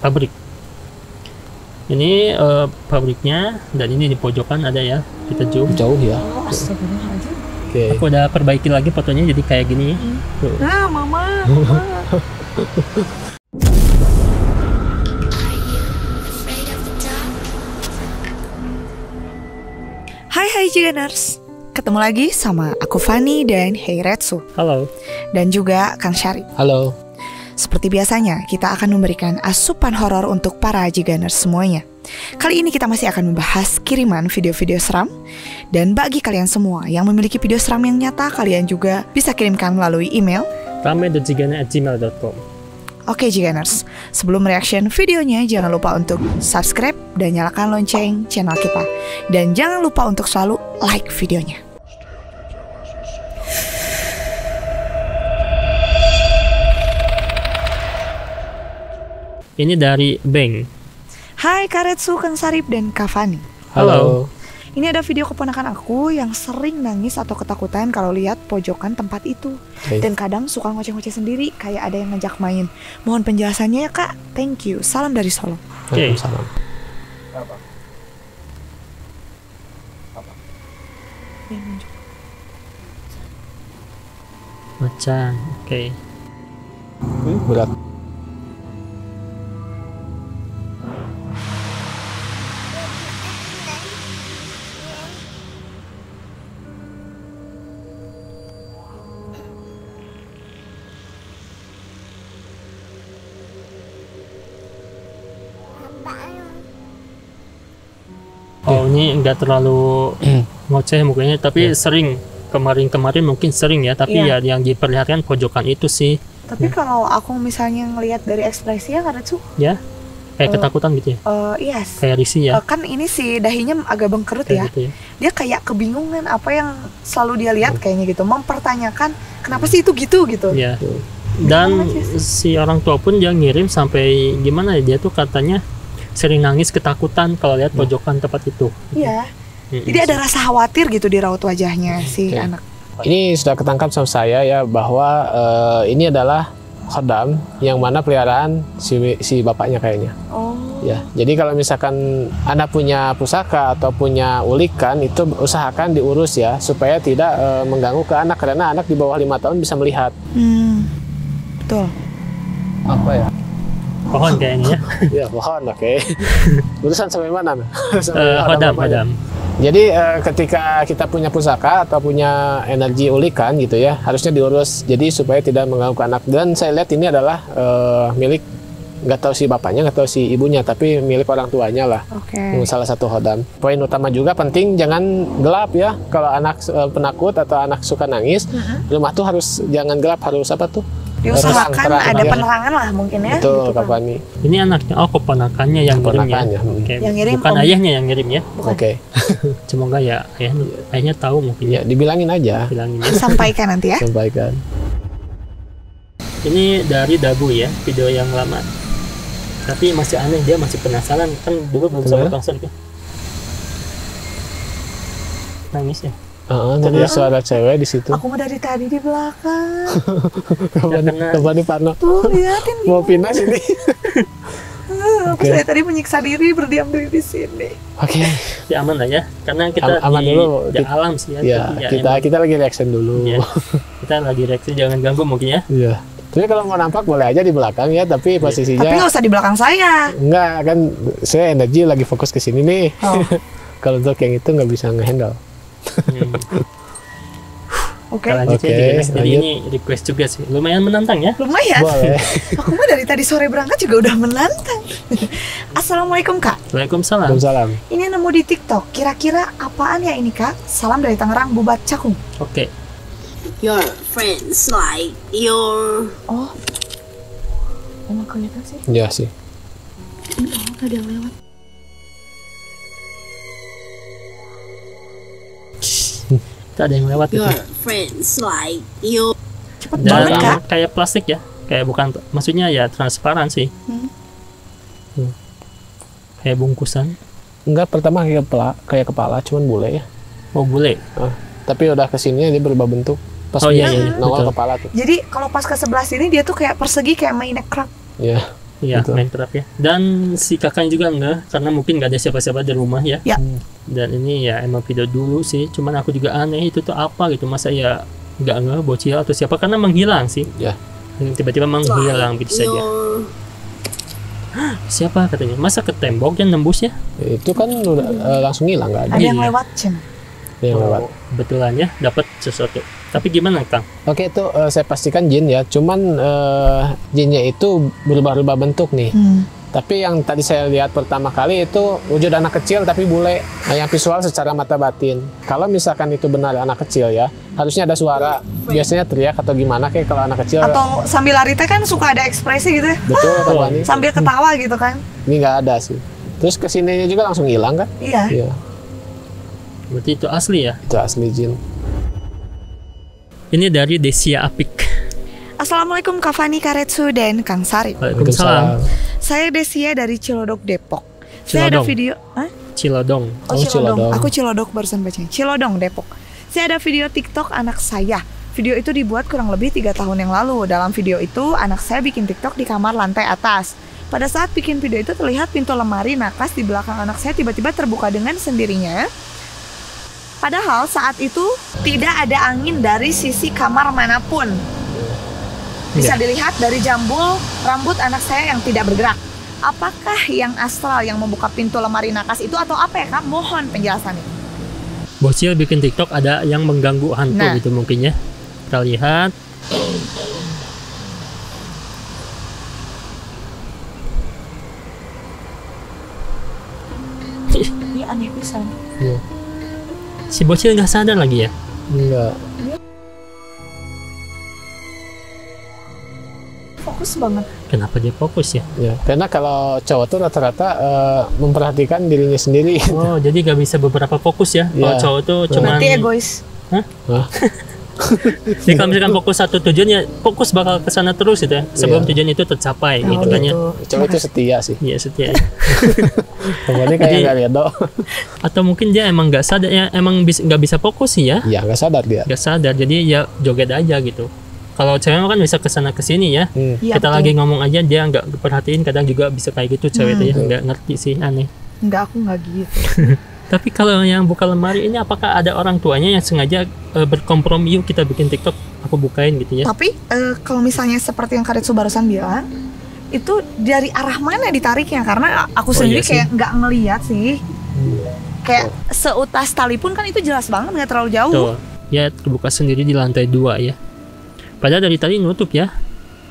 pabrik. Ini pabriknya, dan ini di pojokan ada ya, kita zoom. Jauh ya. Astagfirullahaladzim. Oke. Aku udah perbaiki lagi fotonya jadi kayak gini. Tuh. Nah, mama. Hai Jiganers, ketemu lagi sama aku Fanny dan Heiretsu, Halo. dan juga Kang Syarif. Halo. Seperti biasanya, kita akan memberikan asupan horor untuk para Jiganers semuanya. Kali ini kita masih akan membahas kiriman video-video seram. Dan bagi kalian semua yang memiliki video seram yang nyata, kalian juga bisa kirimkan melalui email rame.jigana@gmail.com. Oke Jiganers, sebelum reaction videonya jangan lupa untuk subscribe dan nyalakan lonceng channel kita. Dan jangan lupa untuk selalu like videonya. Ini dari Beng. Hai Karetsu, Kang Sarip, dan Kak Fanny. Halo. Ini ada video keponakan aku yang sering nangis atau ketakutan kalau lihat pojokan tempat itu. Oke. Dan kadang suka ngoceh-ngoceh sendiri, kayak ada yang ngajak main. Mohon penjelasannya ya Kak, thank you. Salam dari Solo. Oke. Waalaikumsalam. Macan. Oke. Berat. Oh, ini nggak terlalu ngoceh mukanya, tapi sering. Kemarin mungkin sering ya, tapi Iya. ya yang diperlihatkan pojokan itu sih, Tapi kalau aku misalnya ngelihat dari ekspresinya Karetsu, ya. Kayak ketakutan gitu ya. yes. Kayak risih ya. Kan ini si dahinya agak bengkerut ya. Kayak gitu ya. Dia kayak kebingungan apa yang selalu dia lihat kayaknya gitu, mempertanyakan kenapa sih itu gitu. Iya. Dan Bingung aja si orang tua pun dia ngirim sampai gimana ya, dia tuh katanya sering nangis ketakutan kalau lihat pojokan tempat itu. Iya. Mm-mm. Jadi ada rasa khawatir gitu di raut wajahnya si Oke. anak. Ini sudah ketangkap sama saya ya bahwa ini adalah khodam yang mana peliharaan si bapaknya kayaknya. Oh. Ya, jadi kalau misalkan Anda punya pusaka atau punya ulikan itu usahakan diurus ya supaya tidak mengganggu ke anak, karena anak di bawah 5 tahun bisa melihat. Betul. Apa ya? Pohon kayaknya. Ya pohon, oke. Urusan sampai mana? Sampai Hodam. apa ya? Jadi ketika kita punya pusaka atau punya energi ulikan gitu ya, harusnya diurus jadi supaya tidak mengganggu ke anak. Dan saya lihat ini adalah milik, nggak tahu si bapaknya, nggak tahu si ibunya, tapi milik orang tuanya lah. Oke. Salah satu hodam. Poin utama juga penting jangan gelap ya. Kalau anak penakut atau anak suka nangis, rumah tuh harus jangan gelap, harus apa tuh? Diusahakan Terang, ada ya. penerangan lah mungkin ya. Betul, gitu kan. Kak Fani. Ini anaknya, keponakannya yang ngirim ya. Keponakannya, Oke. Yang ngirim Bukan om. ayahnya yang ngirim ya. Bukan. Oke. Semoga ya ayahnya tahu mungkin Ya, dibilangin aja. bilangin ya. Sampaikan nanti ya. Sampaikan. Ini dari Dabu ya, video yang lama. Tapi masih aneh, dia masih penasaran, kan dulu belum sama Kenapa? konser ya. Nangis ya. Tadi suara cewek di situ. Aku mah dari tadi di belakang. karena- Kapan nih Parno? Tuh liatin. Mau pindah sini. Aku dari tadi menyiksa diri, berdiam diri di sini. Oke. Ya aman lah ya, karena kita Aman di, dulu. di alam sih ya. Ya, tapi emang- kita lagi reaction dulu. ya, kita lagi reaksi, jangan ganggu mungkin ya. Iya. Tapi kalau mau nampak boleh aja di belakang ya, tapi posisinya Tapi nggak usah di belakang saya. enggak kan, saya energi lagi fokus ke sini nih. Oh. Kalau untuk yang itu nggak bisa ngehandle. Hmm. Oke. Kita lanjut Oke, ya, Jiganes. Jadi lanjut. ini request juga sih, lumayan menantang ya. Lumayan. Boleh. Aku mah dari tadi sore berangkat juga udah menantang. Assalamualaikum Kak. Waalaikumsalam. Waalaikumsalam. Ini nemu di TikTok. Kira-kira apaan ya ini Kak? Salam dari Tangerang, Bubat Cakung. Oke. Your friends like your Oh. Emang kelihatan sih? Ya sih. Oh, ada yang lewat. Kita ada yang lewat itu. your friends like you Cepet Dan banget Kak. kayak plastik ya, kayak bukan, maksudnya ya transparan sih. Kayak bungkusan. Enggak, pertama kayak kepala, cuman bule ya. Oh, bule. Tapi udah kesininya dia berubah bentuk. Pas Oh, iya, iya, nongol betul. kepala tuh. Jadi kalau pas ke sebelah sini dia tuh kayak persegi, kayak Minecraft. Ya. Iya, Gitu. Minecraft ya. Dan si kakaknya juga enggak, karena mungkin nggak ada siapa-siapa di rumah ya. Ya. Dan ini ya emang video dulu sih, cuman aku juga aneh itu tuh apa gitu, masa ya nggak bocil atau siapa, karena menghilang sih. Ya. Tiba-tiba menghilang begitu saja. Your Siapa katanya? Masa ke tembok yang nembus ya? Itu kan udah langsung hilang, nggak ada. Ada yang Iya. lewat Cen. Yang lewat. Kebetulan ya dapat sesuatu. Tapi gimana Kang? Oke, itu saya pastikan jin ya. Cuman jinnya itu berubah-ubah bentuk nih. Tapi yang tadi saya lihat pertama kali itu wujud anak kecil tapi bule. Nah, yang visual secara mata batin. Kalau misalkan itu benar anak kecil ya, harusnya ada suara. Biasanya teriak atau gimana kayak kalau anak kecil. Atau sambil lari teh kan suka ada ekspresi gitu ya. Betul atau ini? Sambil ketawa gitu kan. Ini nggak ada sih. Terus kesininya juga langsung hilang kan? Iya. Iya, Berarti itu asli ya? itu asli jin. Ini dari Desia Apik. Assalamualaikum Kak Fani, Karetsu, dan Kang Sari. Waalaikumsalam. Saya Desia dari Cilodok, Depok. Saya ada Cilodong. video... Hah? Cilodong. Oh, Oh, Cilodong. Cilodong. Aku Cilodok barusan bacanya. Cilodong, Depok. Saya ada video TikTok anak saya. Video itu dibuat kurang lebih 3 tahun yang lalu. Dalam video itu, anak saya bikin TikTok di kamar lantai atas. Pada saat bikin video itu terlihat pintu lemari nakas di belakang anak saya tiba-tiba terbuka dengan sendirinya. Padahal saat itu tidak ada angin dari sisi kamar manapun. Bisa dilihat dari jambul rambut anak saya yang tidak bergerak. Apakah yang astral yang membuka pintu lemari nakas itu atau apa ya Kak? Mohon penjelasannya. Bocil bikin TikTok ada yang mengganggu hantu Nah. gitu mungkin ya. Kita lihat. Ini aneh pisan. Iya. Si bocil nggak sadar lagi ya. Enggak. Fokus banget. Kenapa dia fokus ya? Ya, karena kalau cowok tuh rata-rata memperhatikan dirinya sendiri. Oh, jadi nggak bisa beberapa fokus ya? Kalau Iya. cowok tuh cuman. Berarti egois. Hah? Jadi kalau misalkan fokus satu tujuan ya fokus bakal ke sana terus gitu ya. Sebelum Iya. tujuan itu tercapai Oh, gitu kan ya. Cowok itu setia sih. Iya setia. Pokoknya kayak Jadi- nggak redo. Atau mungkin dia emang nggak sadar ya, emang nggak bisa fokus sih ya. Iya, nggak sadar dia. Nggak sadar, jadi ya joget aja gitu. Kalau cewek kan bisa kesana kesini ya. Iya, Kita betul. lagi ngomong aja dia nggak perhatiin, kadang juga bisa kayak gitu cewek itu ya, nggak ngerti sih, aneh. Enggak, aku nggak gitu. Tapi kalau yang buka lemari ini apakah ada orang tuanya yang sengaja berkompromi, yuk kita bikin TikTok, aku bukain gitu ya? Tapi kalau misalnya seperti yang Karetsu barusan bilang, itu dari arah mana ditariknya? Karena aku Oh, sendiri iya sih. kayak nggak ngeliat sih. Kayak seutas tali pun kan itu jelas banget nggak terlalu jauh. Tuh, ya terbuka sendiri di lantai 2 ya. Padahal dari tadi nutup ya,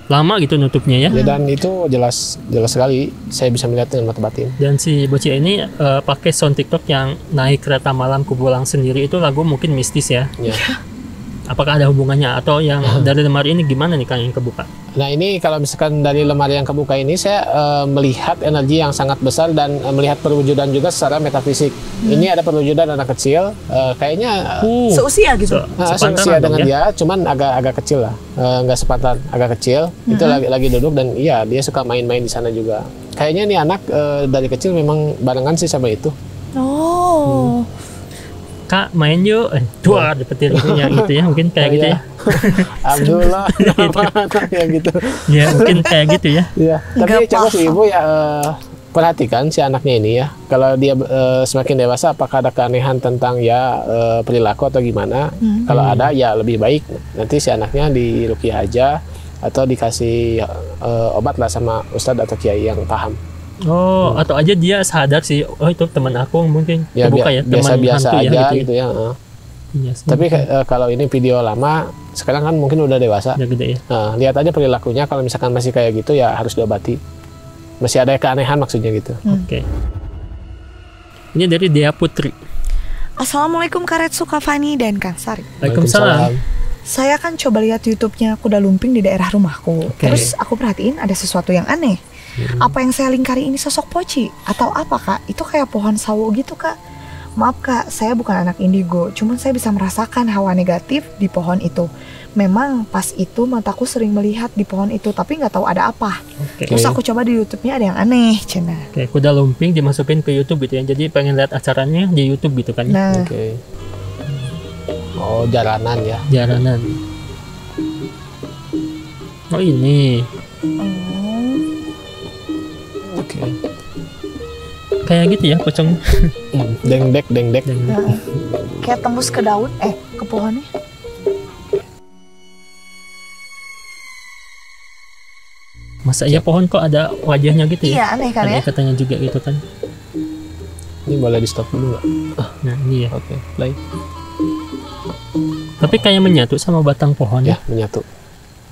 lama gitu nutupnya ya. Ya, dan itu jelas sekali. Saya bisa melihat dengan mata batin. Dan si bocil ini pakai sound TikTok yang naik kereta malam ku pulang sendiri, itu lagu mungkin mistis ya. Ya. Apakah ada hubungannya atau yang dari lemari ini gimana nih Kang yang kebuka? Nah, ini kalau misalkan dari lemari yang kebuka ini saya melihat energi yang sangat besar dan melihat perwujudan juga secara metafisik. Ini ada perwujudan anak kecil, kayaknya Seusia gitu. sepantaran seusia dong dengan ya? dia, cuman agak kecil lah, nggak sepantaran, agak kecil. Itu lagi duduk dan iya dia suka main-main di sana juga. Kayaknya nih anak dari kecil memang barengan sih sama itu. Oh. Kak main yuk, dua ada petir itunya gitu ya, mungkin kayak gitu ya. Abdullah, ya gitu. Ya mungkin kayak gitu ya. Iya. Tapi Nggak coba si paham. ibu ya perhatikan si anaknya ini ya. Kalau dia semakin dewasa, apakah ada keanehan tentang ya perilaku atau gimana? Kalau ada ya lebih baik nanti si anaknya diruqyah aja atau dikasih obat lah sama ustadz atau kiai yang paham. Oh, atau aja dia sadar sih, oh itu teman aku mungkin Ya, kebuka ya, teman biasa-biasa hantu aja ya gitu. gitu ya. Iya sih. Tapi kalau ini video lama, sekarang kan mungkin udah dewasa. udah gede ya. Lihat aja perilakunya. Kalau misalkan masih kayak gitu ya harus diobati. Masih ada keanehan maksudnya gitu. Oke. Ini dari Dea Putri. Assalamualaikum Karetsu, Kak Fani, dan Kang Sari. Waalaikumsalam. Saya kan coba lihat YouTube-nya Kuda Lumping di daerah rumahku. Oke. Terus aku perhatiin ada sesuatu yang aneh. Apa yang saya lingkari ini sosok poci atau apa Kak? Itu kayak pohon sawo gitu Kak. Maaf Kak, saya bukan anak indigo, cuman saya bisa merasakan hawa negatif di pohon itu. Memang pas itu mataku sering melihat di pohon itu, tapi nggak tahu ada apa. Oke. Terus aku coba di YouTube-nya ada yang aneh, Cina. Oke, kuda lumping dimasukin ke YouTube gitu ya. Jadi pengen lihat acaranya di YouTube gitu kan ya. Nah, Oke. Oh, jalanan ya. Jaranan. Oh ini. oh, Oke. Kayak gitu ya pocong. Dengdek. Nah, kayak tembus ke daun, ke pohonnya. Masa iya pohon kok ada wajahnya gitu ya? Iya, aneh kan Ada ya? ikatannya juga gitu kan. Ini boleh di stop dulu nggak? Nah ini ya. Oke, play. Tapi kayak menyatu sama batang pohon ya. Ya, menyatu.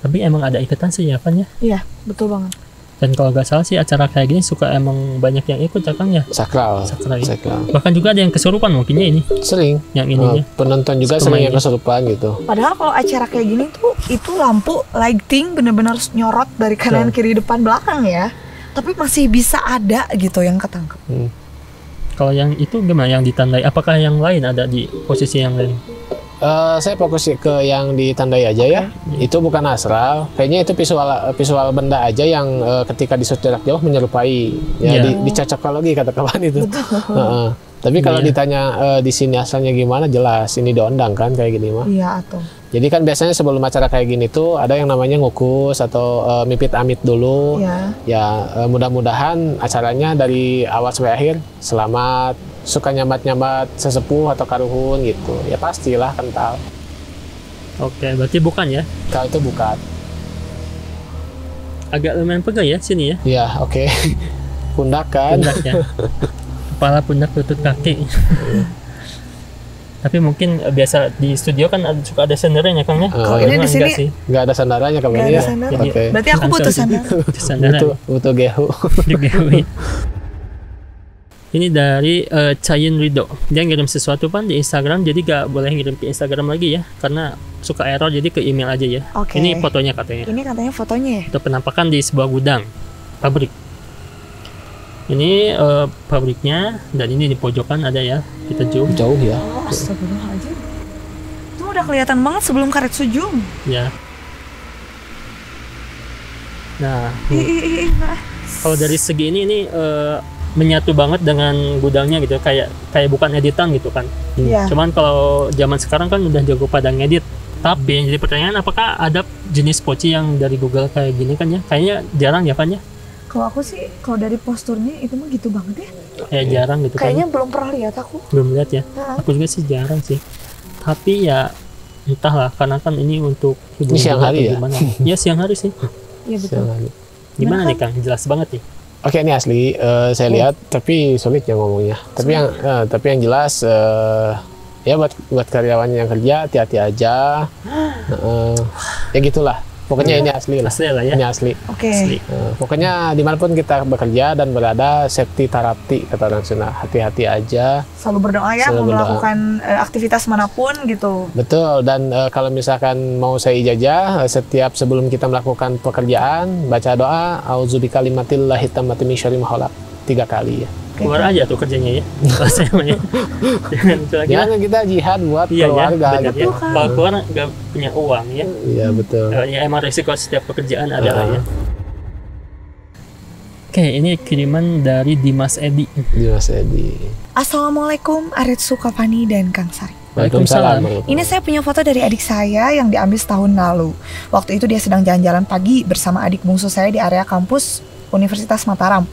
Tapi emang ada ikatan sih ya Van ya. Iya, betul banget. Dan kalau nggak salah sih acara kayak gini suka emang banyak yang ikut ya Kang ya. Sakral. Sakral ya. Sakral. Bahkan juga ada yang kesurupan mungkinnya ini. Sering. Yang ininya. Penonton juga sering yang kesurupan gitu. Padahal kalau acara kayak gini tuh itu lampu lighting bener-bener nyorot dari kanan kiri depan belakang ya. Tapi masih bisa ada gitu yang ketangkep. Kalau yang itu gimana yang ditandai? Apakah yang lain ada di posisi yang lain? Saya fokus ke yang ditandai aja ya. Itu bukan astral. Kayaknya itu visual benda aja yang ketika di jarak jauh menyerupai. Ya dicocokologi kata kawan itu. Tapi kalau ditanya di sini asalnya gimana, jelas ini diundang kan kayak gini mah. Iya atau. Jadi kan biasanya sebelum acara kayak gini tuh ada yang namanya ngukus atau mipit amit dulu. Ya mudah-mudahan acaranya dari awal sampai akhir selamat. Suka nyambat-nyambat sesepuh atau karuhun gitu. Ya pastilah kental. Oke, berarti bukan ya? Kalau itu bukan. Agak lumayan pegal ya sini ya? Ya, oke. Pundak kan? Pundak ya. Kepala, pundak, lutut, kaki. Tapi mungkin biasa di studio kan suka ada sendernya Kang ya? Kalau ini di sini nggak ada sandarannya kabarnya. Nggak ada sandaran. Oke. Berarti aku butuh sandal. Butuh gehu. Ini dari Cayin Rido. Dia ngirim sesuatu Pan di Instagram, jadi gak boleh ngirim ke Instagram lagi ya, karena suka error, jadi ke email aja ya. Oke. Ini fotonya katanya. Ini katanya fotonya ya? Itu penampakan di sebuah gudang, pabrik. Ini pabriknya, dan ini di pojokan ada ya, kita zoom. Jauh ya. Oh, astagfirullahaladzim. Itu udah kelihatan banget sebelum karet sujum. Ya. Nah, Nah. kalau dari segi ini menyatu banget dengan gudangnya gitu, kayak bukan editan gitu kan. Iya. Cuman kalau zaman sekarang kan udah jago pada ngedit. Tapi yang jadi pertanyaan, apakah ada jenis poci yang dari Google kayak gini kan ya? Kayaknya jarang ya Pan ya? Kalau aku sih, kalau dari posturnya itu mah gitu banget ya. Kayak jarang gitu Kayaknya kan. belum pernah lihat aku. Belum lihat ya. Nah. Aku juga sih jarang sih. Tapi ya entahlah, karena kan ini untuk Ini siang hari ya? Gimana. Ya siang hari sih. Iya betul. Gimana nih Kang? Jelas banget nih. Oke, ini asli saya lihat, tapi sulit ya ngomongnya. Tapi yang jelas ya buat karyawannya yang kerja hati-hati aja. Ya gitulah. Pokoknya ini asli lah. Asli lah ya. Ini asli. Oke. Asli. Pokoknya dimanapun kita bekerja dan berada, safety tarapti kata orang Sunda. Hati-hati aja. Selalu berdoa ya, Selalu mau berdoa. melakukan aktivitas manapun gitu. Betul. Dan kalau misalkan mau saya ijazah, setiap sebelum kita melakukan pekerjaan, baca doa, auzubikallimatillahi tammati min syarri ma khalaq 3 kali ya. Keluar aja tuh kerjanya ya. Saya mah ya. Jangan itu lagi lah. Jangan kita jihad buat Iya ya, keluarga benar gitu. ya. Kalau keluar nggak punya uang ya. Iya betul. Ya emang resiko setiap pekerjaan ada lah ya. Oke, ini kiriman dari Dimas Edi. Dimas Edi. Assalamualaikum Arit Sukapani dan Kang Sari. Waalaikumsalam. Ini saya punya foto dari adik saya yang diambil setahun lalu. Waktu itu dia sedang jalan-jalan pagi bersama adik bungsu saya di area kampus Universitas Mataram,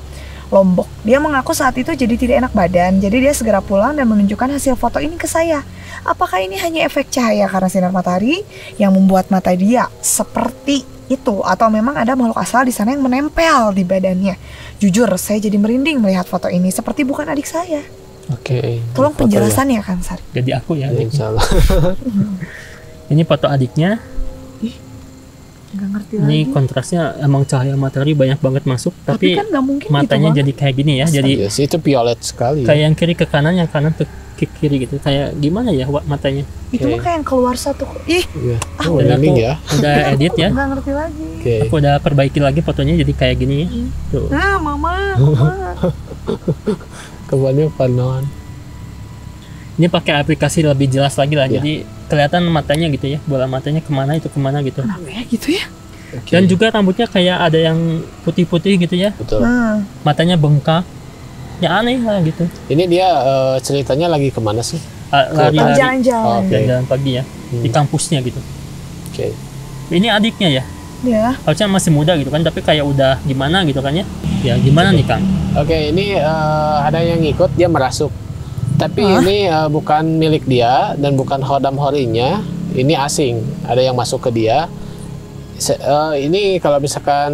Lombok. Dia mengaku saat itu jadi tidak enak badan, jadi dia segera pulang dan menunjukkan hasil foto ini ke saya. Apakah ini hanya efek cahaya karena sinar matahari yang membuat mata dia seperti itu, atau memang ada makhluk asal di sana yang menempel di badannya? Jujur, saya jadi merinding melihat foto ini, seperti bukan adik saya. Oke. Tolong penjelasannya Kang Sari. Jadi aku ya. Ya, adiknya. insyaallah. Ini foto adiknya. Nggak ngerti Ini lagi. kontrasnya emang cahaya matahari banyak banget masuk, tapi kan nggak mungkin matanya gitu, jadi kayak gini ya. Jadi Iya sih, itu violet sekali. kayak yang kiri ke kanan, yang kanan ke kiri gitu. Kayak gimana ya matanya? Itu mah kayak yang keluar satu. Ih, Iya. Dan Merinding aku ya. udah edit ya. nggak ngerti lagi. Oke. Aku udah perbaiki lagi fotonya jadi kayak gini ya. Tuh. Nah, mama. Kebanyakan panon. Ini pakai aplikasi lebih jelas lagi lah. Iya. Jadi kelihatan matanya gitu ya. Bola matanya kemana itu kemana gitu. Kenapa ya gitu ya? Oke. Dan juga rambutnya kayak ada yang putih-putih gitu ya. Betul. Matanya bengkak. Ya aneh lah gitu. Ini dia ceritanya lagi kemana sih? Lari-lari. Jalan-jalan. Oke. Jalan pagi ya. Di kampusnya gitu. Oke. Ini adiknya ya. Ya. Harusnya masih muda gitu kan. Tapi kayak udah gimana gitu kan ya. Ya gimana nih Kang? Oke, ini ada yang ngikut, dia merasuk. Tapi ini bukan milik dia dan bukan hodam horinya. Ini asing. Ada yang masuk ke dia. Ini kalau misalkan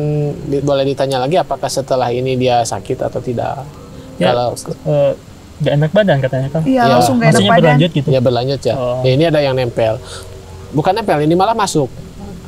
boleh ditanya lagi, apakah setelah ini dia sakit atau tidak? Ya, Kalau gak enak badan katanya Kang. Iya, Ya, langsung gak enak Maksudnya badan. berlanjut gitu. ya berlanjut ya. Oh. Ya, ini ada yang nempel. Bukan nempel, ini malah masuk.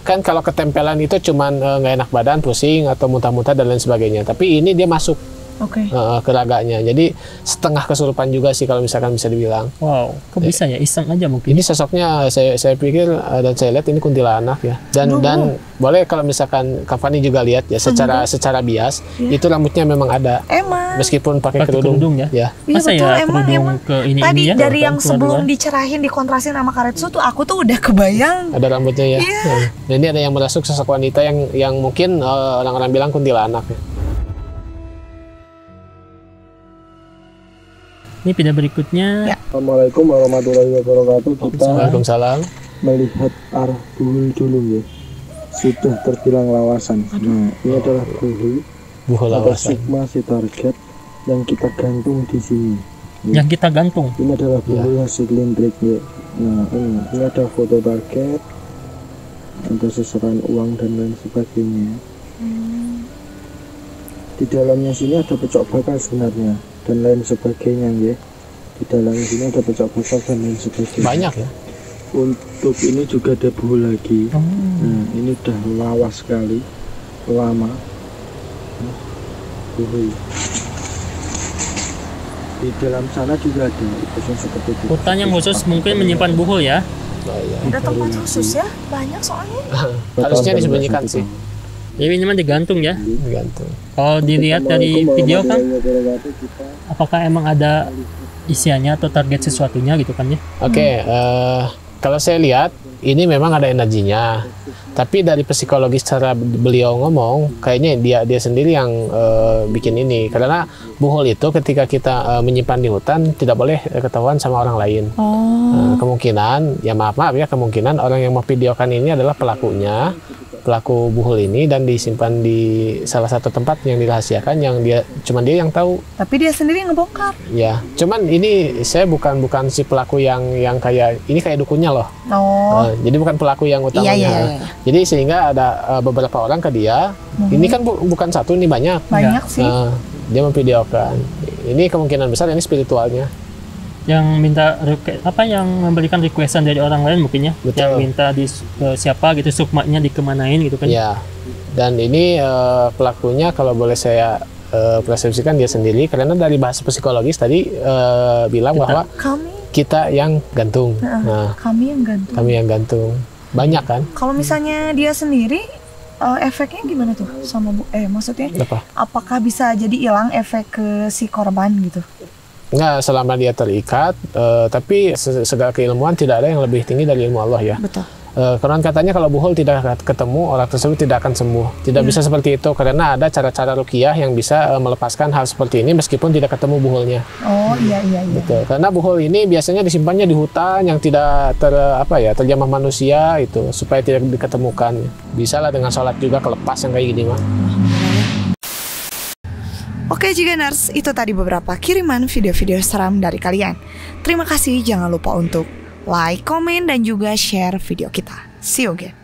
Kan kalau ketempelan itu cuman nggak enak badan, pusing atau muntah-muntah dan lain sebagainya. Tapi ini dia masuk Oke. ke raganya. Jadi setengah kesurupan juga sih kalau misalkan bisa dibilang. Wow, kok bisa ya? Iseng aja mungkin. Ini sosoknya saya pikir dan saya lihat ini kuntilanak ya. Dan boleh kalau misalkan Kavani juga lihat ya secara bias itu rambutnya memang ada. Emang. Meskipun pakai Pakai kerudung ya? Ya. Iya, Masa betul, ya emang kerudung ke ini tadi ya? dari yang keluar-luar? sebelum dicerahin dikontrasin sama Karetsu tuh aku tuh udah kebayang. Ada rambutnya ya. Iya. Nah, dan ini ada yang merasuk sosok wanita yang mungkin orang-orang bilang kuntilanak ya. Ini video berikutnya. Ya. Assalamualaikum warahmatullahi wabarakatuh. Kita Waalaikumsalam. melihat arah buhul dulu ya. Sudah terbilang lawasan. Nah, ini adalah buhul Buhul atau lawasan. sigma si target yang kita gantung di sini. Yang kita gantung. Ini adalah buhul hasil lindrik ya. Nah, ini ada foto target, ada seseran uang dan lain sebagainya. Di dalamnya sini ada pecok bakar sebenarnya dan lain sebagainya ya. Di dalamnya sini ada pecok bakar dan lain sebagainya. Banyak ya. Untuk ini juga ada buhul lagi. Oh. Nah, ini udah lawas sekali, lama. Buhul. Di dalam sana juga ada yang seperti itu. Hutan yang khusus mungkin menyimpan buhul ya. Ada tempat khusus ya, banyak soalnya. Harusnya disembunyikan sih. Jadi ini mah digantung ya. Gantung. Kalau dilihat dari video kan, apakah emang ada isiannya atau target sesuatunya gitu kan ya? Oke, kalau saya lihat ini memang ada energinya. Tapi dari psikologis cara beliau ngomong, kayaknya dia sendiri yang bikin ini. Karena buhul itu ketika kita menyimpan di hutan tidak boleh ketahuan sama orang lain. Kemungkinan, ya maaf ya, kemungkinan orang yang memvideokan ini adalah pelaku buhul ini dan disimpan di salah satu tempat yang dirahasiakan yang cuman dia yang tahu. Tapi dia sendiri ngebongkar. Ya, cuman ini saya bukan si pelaku yang kayak ini kayak dukunnya loh. Oh. Jadi bukan pelaku yang utamanya. Iya. Jadi sehingga ada beberapa orang ke dia. Ini kan bukan satu, ini banyak. Banyak sih. Dia memvideokan. Ini kemungkinan besar ini spiritualnya. Yang minta yang memberikan requestan dari orang lain mungkin ya. Betul. Yang minta siapa gitu, sukmanya dikemanain gitu kan. Ya. Dan ini pelakunya kalau boleh saya persepsikan dia sendiri karena dari bahasa psikologis tadi bilang bahwa kita yang gantung. Nah, Kami yang gantung. kami yang gantung. Banyak kan? Kalau misalnya dia sendiri efeknya gimana tuh sama maksudnya Apa? apakah bisa jadi hilang efek ke si korban gitu? Enggak, selama dia terikat, tapi segala keilmuan tidak ada yang lebih tinggi dari ilmu Allah ya. Betul. Konon katanya kalau buhul tidak ketemu, orang tersebut tidak akan sembuh. Tidak bisa seperti itu karena ada cara-cara ruqyah yang bisa melepaskan hal seperti ini meskipun tidak ketemu buhulnya. Oh iya. Betul. Karena buhul ini biasanya disimpannya di hutan yang tidak terjamah manusia itu supaya tidak diketemukan. Bisalah dengan sholat juga kelepas yang kayak gini mah. Oke Jiganers, itu tadi beberapa kiriman video-video seram dari kalian. Terima kasih, jangan lupa untuk like, komen, dan juga share video kita. See you again.